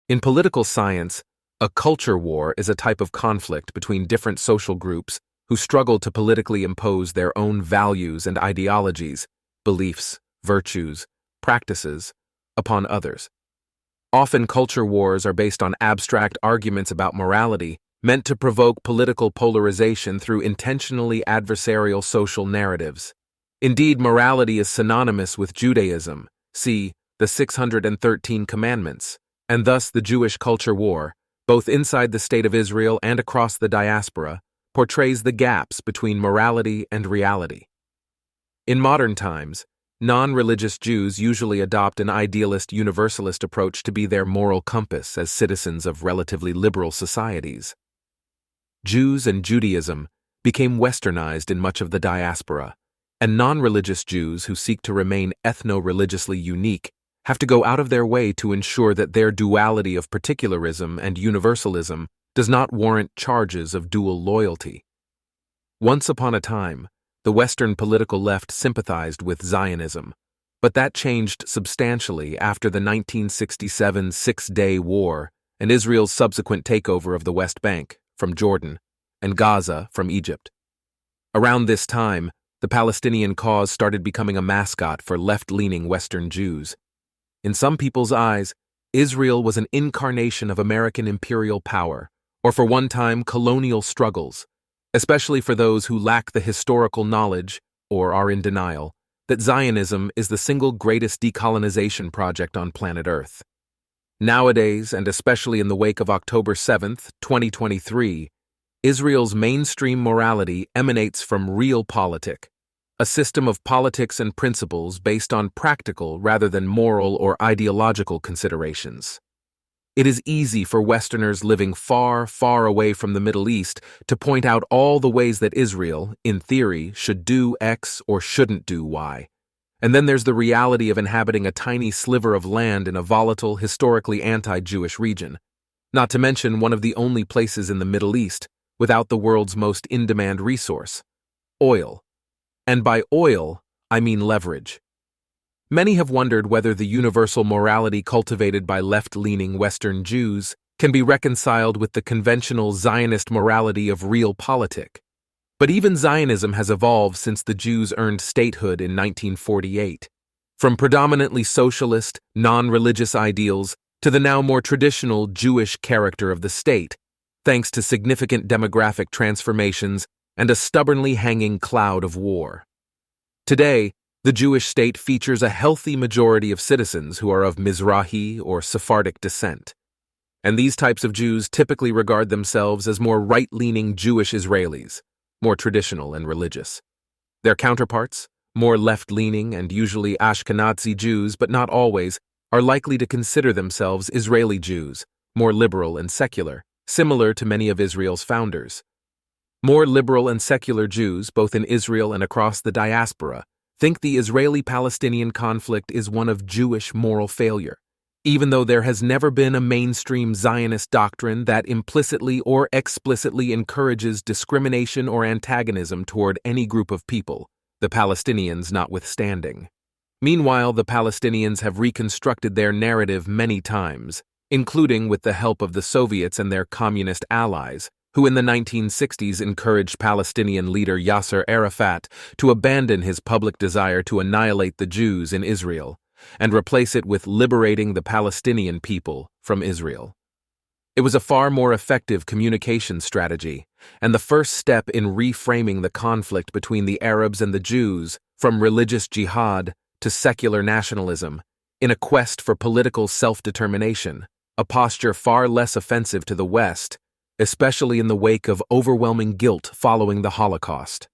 In political science, a culture war is a type of conflict between different social groups who struggle to politically impose their own values and ideologies, beliefs, virtues, practices, upon others. Often culture wars are based on abstract arguments about morality, meant to provoke political polarization through intentionally adversarial social narratives. Indeed, morality is synonymous with Judaism, see the 613 Commandments, and thus the Jewish culture war, both inside the State of Israel and across the diaspora, portrays the gaps between morality and reality. In modern times, non-religious Jews usually adopt an idealist universalist approach to be their moral compass as citizens of relatively liberal societies. Jews and Judaism became westernized in much of the diaspora, and non-religious Jews who seek to remain ethno-religiously unique have to go out of their way to ensure that their duality of particularism and universalism does not warrant charges of dual loyalty. Once upon a time, the Western political left sympathized with Zionism, but that changed substantially after the 1967 Six-Day War and Israel's subsequent takeover of the West Bank from Jordan and Gaza from Egypt. Around this time, the Palestinian cause started becoming a mascot for left-leaning Western Jews. In some people's eyes, Israel was an incarnation of American imperial power, or for one time colonial struggles, especially for those who lack the historical knowledge, or are in denial, that Zionism is the single greatest decolonization project on planet Earth. Nowadays, and especially in the wake of October 7, 2023, Israel's mainstream morality emanates from realpolitik, a system of politics and principles based on practical rather than moral or ideological considerations. It is easy for Westerners living far, far away from the Middle East to point out all the ways that Israel, in theory, should do X or shouldn't do Y. And then there's the reality of inhabiting a tiny sliver of land in a volatile, historically anti-Jewish region, not to mention one of the only places in the Middle East without the world's most in-demand resource, oil. And by oil, I mean leverage. Many have wondered whether the universal morality cultivated by left-leaning Western Jews can be reconciled with the conventional Zionist morality of realpolitik. But even Zionism has evolved since the Jews earned statehood in 1948, from predominantly socialist, non-religious ideals to the now more traditional Jewish character of the state, thanks to significant demographic transformations and a stubbornly hanging cloud of war. Today, the Jewish state features a healthy majority of citizens who are of Mizrahi or Sephardic descent. And these types of Jews typically regard themselves as more right-leaning Jewish Israelis, more traditional and religious. Their counterparts, more left-leaning and usually Ashkenazi Jews, but not always, are likely to consider themselves Israeli Jews, more liberal and secular, similar to many of Israel's founders. More liberal and secular Jews, both in Israel and across the diaspora, think the Israeli-Palestinian conflict is one of Jewish moral failure, even though there has never been a mainstream Zionist doctrine that implicitly or explicitly encourages discrimination or antagonism toward any group of people, the Palestinians notwithstanding. Meanwhile, the Palestinians have reconstructed their narrative many times, including with the help of the Soviets and their communist allies, who in the 1960s encouraged Palestinian leader Yasser Arafat to abandon his public desire to annihilate the Jews in Israel and replace it with liberating the Palestinian people from Israel. It was a far more effective communication strategy, and the first step in reframing the conflict between the Arabs and the Jews from religious jihad to secular nationalism in a quest for political self-determination, a posture far less offensive to the West, especially in the wake of overwhelming guilt following the Holocaust.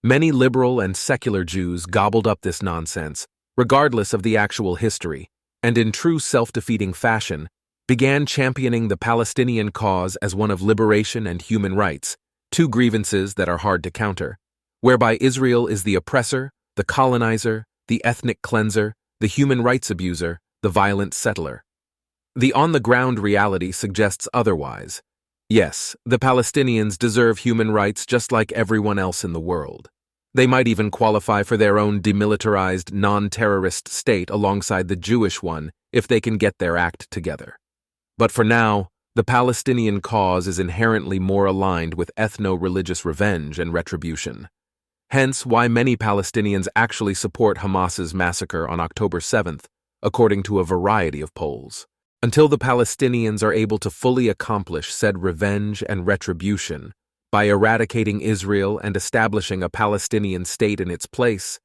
Many liberal and secular Jews gobbled up this nonsense, regardless of the actual history, and in true self-defeating fashion, began championing the Palestinian cause as one of liberation and human rights, two grievances that are hard to counter, whereby Israel is the oppressor, the colonizer, the ethnic cleanser, the human rights abuser, the violent settler. The on-the-ground reality suggests otherwise. Yes, the Palestinians deserve human rights just like everyone else in the world. They might even qualify for their own demilitarized, non-terrorist state alongside the Jewish one if they can get their act together. But for now, the Palestinian cause is inherently more aligned with ethno-religious revenge and retribution. Hence why many Palestinians actually support Hamas's massacre on October 7th, according to a variety of polls. Until the Palestinians are able to fully accomplish said revenge and retribution by eradicating Israel and establishing a Palestinian state in its place,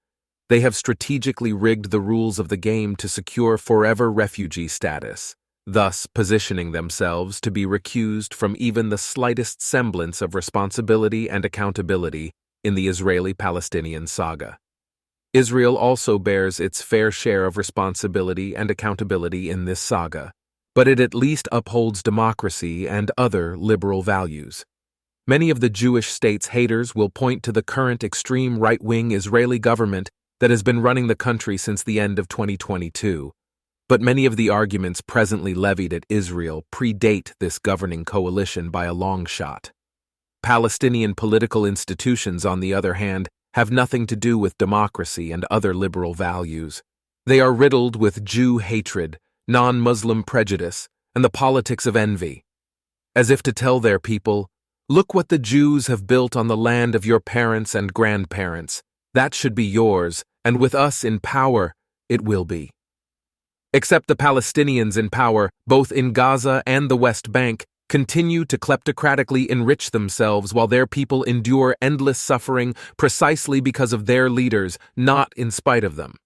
they have strategically rigged the rules of the game to secure forever refugee status, thus positioning themselves to be recused from even the slightest semblance of responsibility and accountability in the Israeli-Palestinian saga. Israel also bears its fair share of responsibility and accountability in this saga, but it at least upholds democracy and other liberal values. Many of the Jewish state's haters will point to the current extreme right-wing Israeli government that has been running the country since the end of 2022, but many of the arguments presently levied at Israel predate this governing coalition by a long shot. Palestinian political institutions, on the other hand, have nothing to do with democracy and other liberal values. They are riddled with Jew hatred, non-Muslim prejudice, and the politics of envy. As if to tell their people, look what the Jews have built on the land of your parents and grandparents. That should be yours, and with us in power, it will be. Except the Palestinians in power, both in Gaza and the West Bank, continue to kleptocratically enrich themselves while their people endure endless suffering precisely because of their leaders, not in spite of them.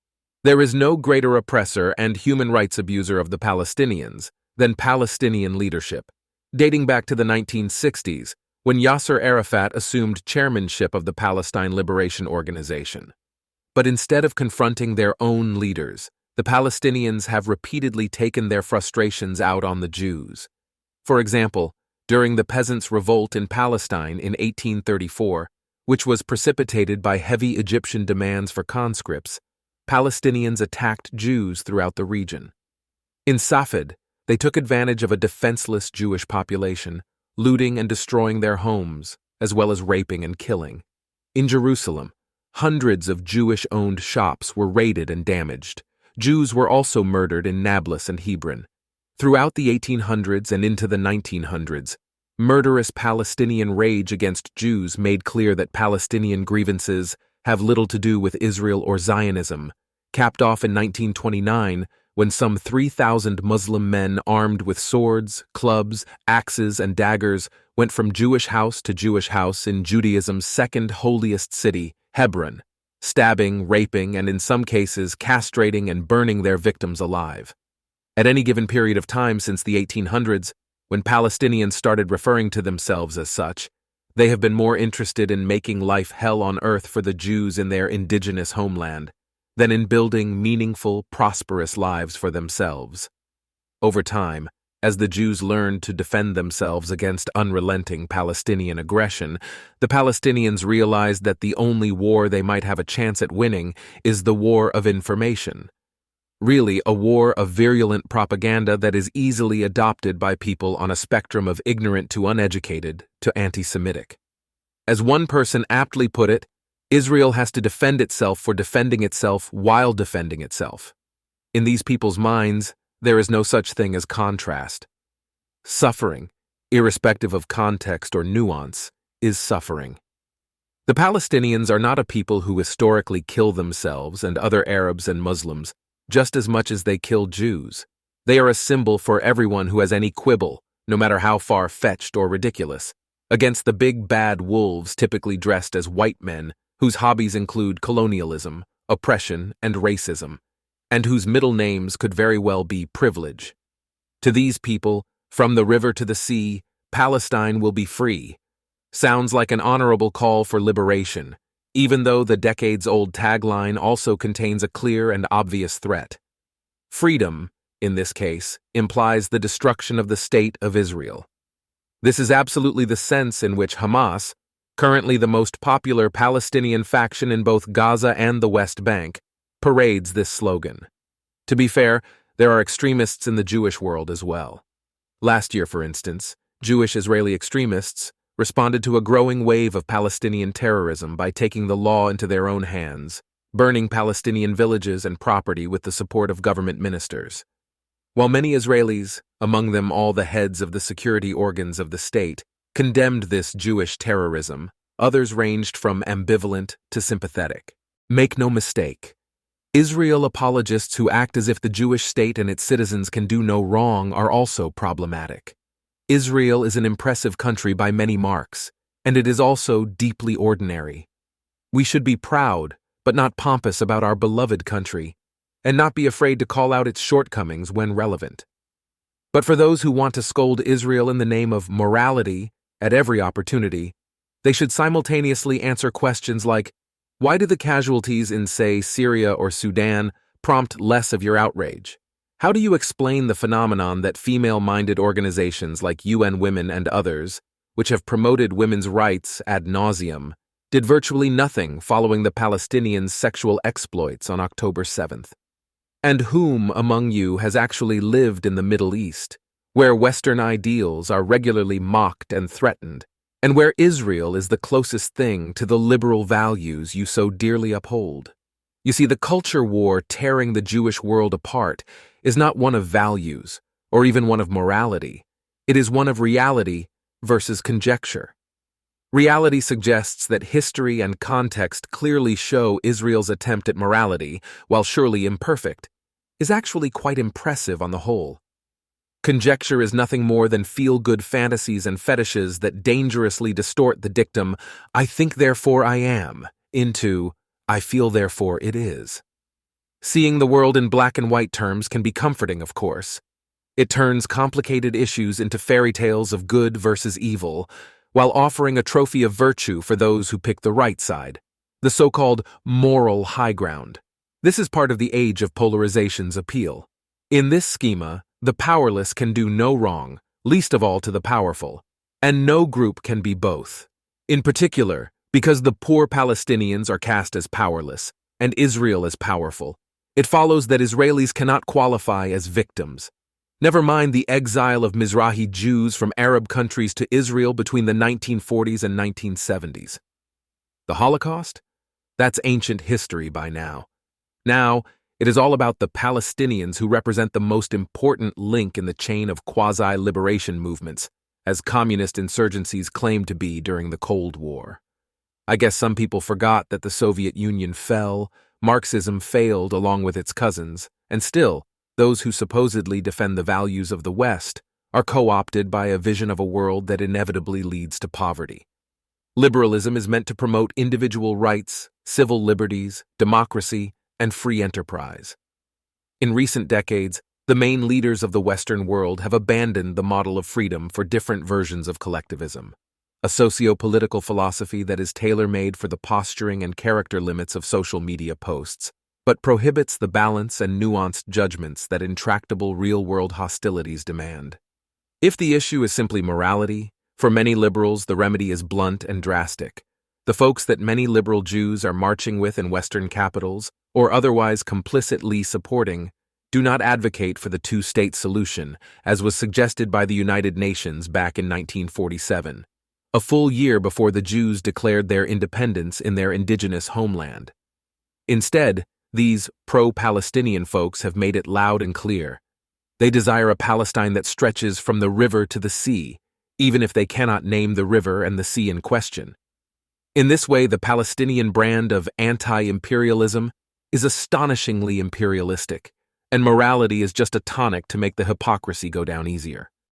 There is no greater oppressor and human rights abuser of the Palestinians than Palestinian leadership, dating back to the 1960s, when Yasser Arafat assumed chairmanship of the Palestine Liberation Organization. But instead of confronting their own leaders, the Palestinians have repeatedly taken their frustrations out on the Jews. For example, during the Peasants' Revolt in Palestine in 1834, which was precipitated by heavy Egyptian demands for conscripts, Palestinians attacked Jews throughout the region. In Safed, they took advantage of a defenseless Jewish population, looting and destroying their homes, as well as raping and killing. In Jerusalem, hundreds of Jewish-owned shops were raided and damaged. Jews were also murdered in Nablus and Hebron. Throughout the 1800s and into the 1900s, murderous Palestinian rage against Jews made clear that Palestinian grievances have little to do with Israel or Zionism, capped off in 1929 when some 3,000 Muslim men armed with swords, clubs, axes, and daggers went from Jewish house to Jewish house in Judaism's second holiest city, Hebron, stabbing, raping, and in some cases castrating and burning their victims alive. At any given period of time since the 1800s, when Palestinians started referring to themselves as such, they have been more interested in making life hell on earth for the Jews in their indigenous homeland than in building meaningful, prosperous lives for themselves. Over time, as the Jews learned to defend themselves against unrelenting Palestinian aggression, the Palestinians realized that the only war they might have a chance at winning is the war of information. Really, a war of virulent propaganda that is easily adopted by people on a spectrum of ignorant to uneducated to anti-Semitic. As one person aptly put it, Israel has to defend itself for defending itself while defending itself. In these people's minds, there is no such thing as contrast. Suffering, irrespective of context or nuance, is suffering. The Palestinians are not a people who historically kill themselves and other Arabs and Muslims just as much as they kill Jews. They are a symbol for everyone who has any quibble, no matter how far-fetched or ridiculous, against the big bad wolves typically dressed as white men whose hobbies include colonialism, oppression, and racism, and whose middle names could very well be privilege. To these people, from the river to the sea, Palestine will be free. Sounds like an honorable call for liberation, even though the decades-old tagline also contains a clear and obvious threat. Freedom, in this case, implies the destruction of the state of Israel. This is absolutely the sense in which Hamas, currently the most popular Palestinian faction in both Gaza and the West Bank, parades this slogan. To be fair, there are extremists in the Jewish world as well. Last year, for instance, Jewish Israeli extremists responded to a growing wave of Palestinian terrorism by taking the law into their own hands, burning Palestinian villages and property with the support of government ministers. While many Israelis, among them all the heads of the security organs of the state, condemned this Jewish terrorism, others ranged from ambivalent to sympathetic. Make no mistake, Israel apologists who act as if the Jewish state and its citizens can do no wrong are also problematic. Israel is an impressive country by many marks, and it is also deeply ordinary. We should be proud, but not pompous about our beloved country, and not be afraid to call out its shortcomings when relevant. But for those who want to scold Israel in the name of morality at every opportunity, they should simultaneously answer questions like, why do the casualties in, say, Syria or Sudan prompt less of your outrage? How do you explain the phenomenon that female-minded organizations like UN Women and others, which have promoted women's rights ad nauseum, did virtually nothing following the Palestinians' sexual exploits on October 7th? And whom among you has actually lived in the Middle East, where Western ideals are regularly mocked and threatened, and where Israel is the closest thing to the liberal values you so dearly uphold? You see, the culture war tearing the Jewish world apart is not one of values, or even one of morality. It is one of reality versus conjecture. Reality suggests that history and context clearly show Israel's attempt at morality, while surely imperfect, is actually quite impressive on the whole. Conjecture is nothing more than feel-good fantasies and fetishes that dangerously distort the dictum, "I think therefore I am," into, "I feel therefore it is." Seeing the world in black and white terms can be comforting, of course. It turns complicated issues into fairy tales of good versus evil, while offering a trophy of virtue for those who pick the right side, the so-called moral high ground. This is part of the age of polarization's appeal. In this schema, the powerless can do no wrong, least of all to the powerful, and no group can be both. In particular, because the poor Palestinians are cast as powerless, and Israel as powerful, it follows that Israelis cannot qualify as victims. Never mind the exile of Mizrahi Jews from Arab countries to Israel between the 1940s and 1970s. The Holocaust? That's ancient history by now. Now, it is all about the Palestinians who represent the most important link in the chain of quasi-liberation movements, as communist insurgencies claimed to be during the Cold War. I guess some people forgot that the Soviet Union fell, Marxism failed along with its cousins, and still, those who supposedly defend the values of the West are co-opted by a vision of a world that inevitably leads to poverty. Liberalism is meant to promote individual rights, civil liberties, democracy, and free enterprise. In recent decades, the main leaders of the Western world have abandoned the model of freedom for different versions of collectivism, a socio-political philosophy that is tailor-made for the posturing and character limits of social media posts, but prohibits the balance and nuanced judgments that intractable real-world hostilities demand. If the issue is simply morality, for many liberals the remedy is blunt and drastic. The folks that many liberal Jews are marching with in Western capitals, or otherwise complicitly supporting, do not advocate for the two-state solution, as was suggested by the United Nations back in 1947, a full year before the Jews declared their independence in their indigenous homeland. Instead, these pro-Palestinian folks have made it loud and clear. They desire a Palestine that stretches from the river to the sea, even if they cannot name the river and the sea in question. In this way, the Palestinian brand of anti-imperialism is astonishingly imperialistic, and morality is just a tonic to make the hypocrisy go down easier.